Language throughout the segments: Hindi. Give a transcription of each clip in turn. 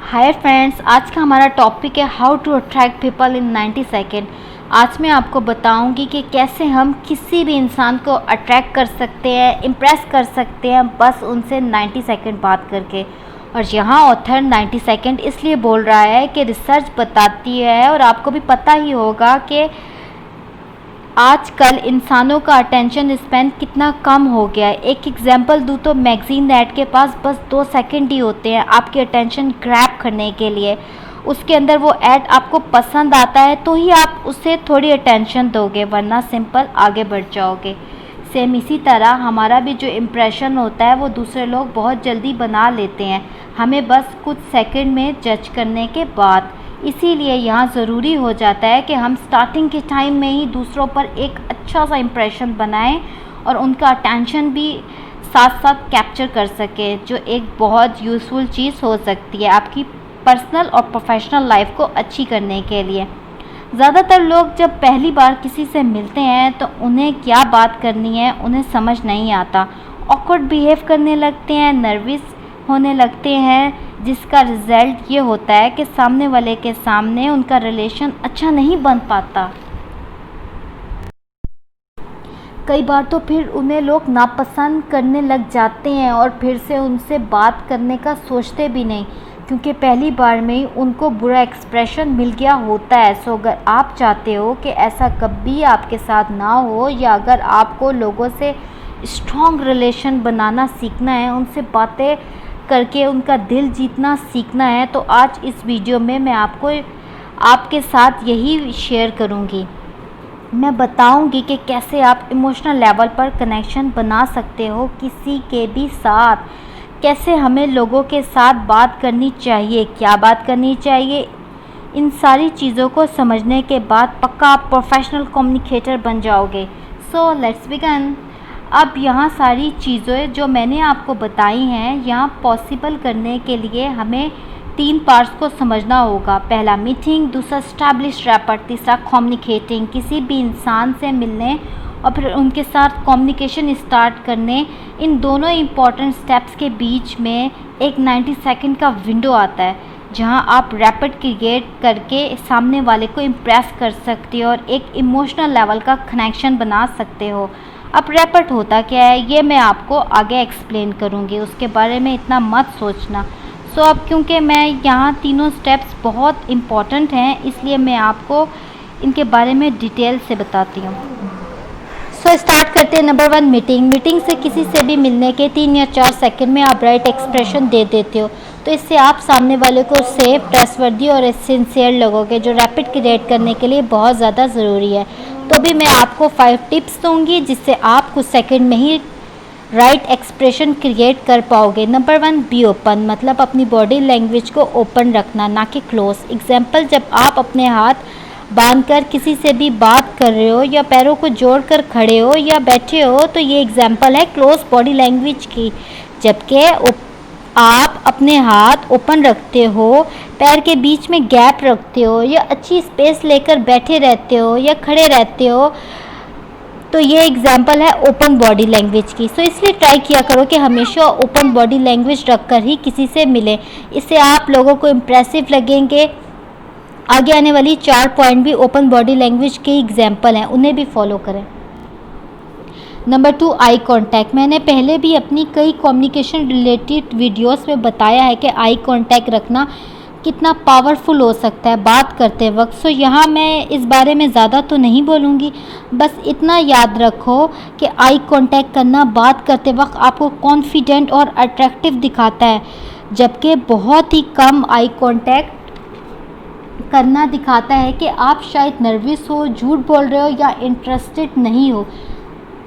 हाय फ्रेंड्स, आज का हमारा टॉपिक है how to attract people in 90 second. आज मैं आपको बताऊंगी कि कैसे हम किसी भी इंसान को अट्रैक्ट कर सकते हैं, इम्प्रेस कर सकते हैं बस उनसे 90 सेकेंड बात करके। और यहाँ ऑथर 90 सेकेंड इसलिए बोल रहा है कि रिसर्च बताती है और आपको भी पता ही होगा कि आजकल इंसानों का अटेंशन स्पैन कितना कम हो गया है। एक एग्जांपल दूँ तो मैगज़ीन ऐड के पास बस 2 सेकंड ही होते हैं आपकी अटेंशन ग्रैब करने के लिए। उसके अंदर वो ऐड आपको पसंद आता है तो ही आप उसे थोड़ी अटेंशन दोगे, वरना सिंपल आगे बढ़ जाओगे। सेम इसी तरह हमारा भी जो इम्प्रेशन होता है वो दूसरे लोग बहुत जल्दी बना लेते हैं, हमें बस कुछ सेकंड में जज करने के बाद। इसीलिए यहाँ ज़रूरी हो जाता है कि हम स्टार्टिंग के टाइम में ही दूसरों पर एक अच्छा सा इम्प्रेशन बनाएं और उनका अटेंशन भी साथ साथ कैप्चर कर सकें, जो एक बहुत यूज़फुल चीज़ हो सकती है आपकी पर्सनल और प्रोफेशनल लाइफ को अच्छी करने के लिए। ज़्यादातर लोग जब पहली बार किसी से मिलते हैं तो उन्हें क्या बात करनी है उन्हें समझ नहीं आता, ऑकवर्ड बिहेव करने लगते हैं, नर्वस होने लगते हैं, जिसका रिज़ल्ट ये होता है कि सामने वाले के सामने उनका रिलेशन अच्छा नहीं बन पाता। कई बार तो फिर उन्हें लोग नापसंद करने लग जाते हैं और फिर से उनसे बात करने का सोचते भी नहीं, क्योंकि पहली बार में ही उनको बुरा एक्सप्रेशन मिल गया होता है। सो अगर आप चाहते हो कि ऐसा कभी आपके साथ ना हो, या अगर आपको लोगों से स्ट्रॉन्ग रिलेशन बनाना सीखना है, उनसे बातें करके उनका दिल जीतना सीखना है, तो आज इस वीडियो में मैं आपके साथ यही शेयर करूंगी। मैं बताऊंगी कि कैसे आप इमोशनल लेवल पर कनेक्शन बना सकते हो किसी के भी साथ, कैसे हमें लोगों के साथ बात करनी चाहिए, क्या बात करनी चाहिए। इन सारी चीज़ों को समझने के बाद पक्का आप प्रोफेशनल कम्युनिकेटर बन जाओगे। So let's begin. अब यहाँ सारी चीज़ें जो मैंने आपको बताई हैं, यहाँ पॉसिबल करने के लिए हमें 3 पार्ट्स को समझना होगा। पहला मीटिंग, दूसरा एस्टैब्लिश रैपर, तीसरा कम्युनिकेटिंग। किसी भी इंसान से मिलने और फिर उनके साथ कम्युनिकेशन स्टार्ट करने, इन दोनों इम्पॉर्टेंट स्टेप्स के बीच में एक 90 सेकंड का विंडो आता है, जहां आप रैपिड क्रिएट करके सामने वाले को इम्प्रेस कर सकते हो और एक इमोशनल लेवल का कनेक्शन बना सकते हो। अब रैपिड होता क्या है ये मैं आपको आगे एक्सप्लेन करूँगी, उसके बारे में इतना मत सोचना। सो अब क्योंकि मैं यहाँ तीनों स्टेप्स बहुत इम्पॉर्टेंट हैं, इसलिए मैं आपको इनके बारे में डिटेल से बताती हूँ। सो स्टार्ट करते हैं। Number 1, meeting. मीटिंग से किसी से भी मिलने के 3 या 4 सेकंड में आप राइट एक्सप्रेशन दे देते हो, तो इससे आप सामने वाले को सेफ, ट्रस्टवर्दी और सिंसियर लगोगे, जो रैपिड क्रिएट करने के लिए बहुत ज़्यादा ज़रूरी है। तो भी मैं आपको 5 टिप्स दूंगी जिससे आप कुछ सेकंड में ही राइट एक्सप्रेशन क्रिएट कर पाओगे। नंबर 1, बी ओपन, मतलब अपनी बॉडी लैंग्वेज को ओपन रखना, ना कि क्लोज। एग्जाम्पल, जब आप अपने हाथ बांधकर किसी से भी बात कर रहे हो या पैरों को जोड़कर खड़े हो या बैठे हो, तो ये एग्जाम्पल है क्लोज बॉडी लैंग्वेज की। जबकि आप अपने हाथ ओपन रखते हो, पैर के बीच में गैप रखते हो या अच्छी स्पेस लेकर बैठे रहते हो या खड़े रहते हो, तो ये एग्जाम्पल है ओपन बॉडी लैंग्वेज की। सो इसलिए ट्राई किया करो कि हमेशा ओपन बॉडी लैंग्वेज रखकर ही किसी से मिले, इससे आप लोगों को इम्प्रेसिव लगेंगे। आगे आने वाली 4 पॉइंट भी ओपन बॉडी लैंग्वेज के एग्जाम्पल हैं, उन्हें भी फॉलो करें। Number 2, eye contact. मैंने पहले भी अपनी कई कम्युनिकेशन रिलेटेड वीडियोस में बताया है कि आई कांटेक्ट रखना कितना पावरफुल हो सकता है बात करते वक्त। सो यहाँ मैं इस बारे में ज़्यादा तो नहीं बोलूँगी, बस इतना याद रखो कि आई कांटेक्ट करना बात करते वक्त आपको कॉन्फिडेंट और अट्रैक्टिव दिखाता है, जबकि बहुत ही कम आई कांटेक्ट करना दिखाता है कि आप शायद नर्वस हो, झूठ बोल रहे हो या इंटरेस्टेड नहीं हो,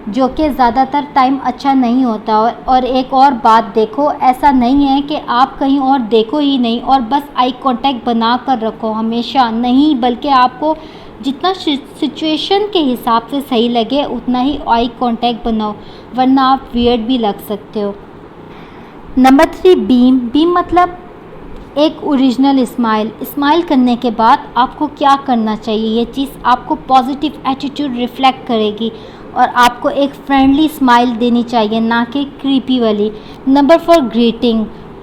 जो कि ज़्यादातर टाइम अच्छा नहीं होता। और एक और बात देखो, ऐसा नहीं है कि आप कहीं और देखो ही नहीं और बस आई कांटेक्ट बना कर रखो हमेशा, नहीं, बल्कि आपको जितना सिचुएशन के हिसाब से सही लगे उतना ही आई कांटेक्ट बनाओ, वरना आप वियर्ड भी लग सकते हो। Number 3, beam. बीम मतलब एक ओरिजिनल स्माइल करने के बाद आपको क्या करना चाहिए, ये चीज़ आपको पॉजिटिव एटीट्यूड रिफ्लेक्ट करेगी और आपको एक फ्रेंडली स्माइल देनी चाहिए, ना कि क्रीपी वाली। Number 4, greeting.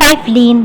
5،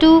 2،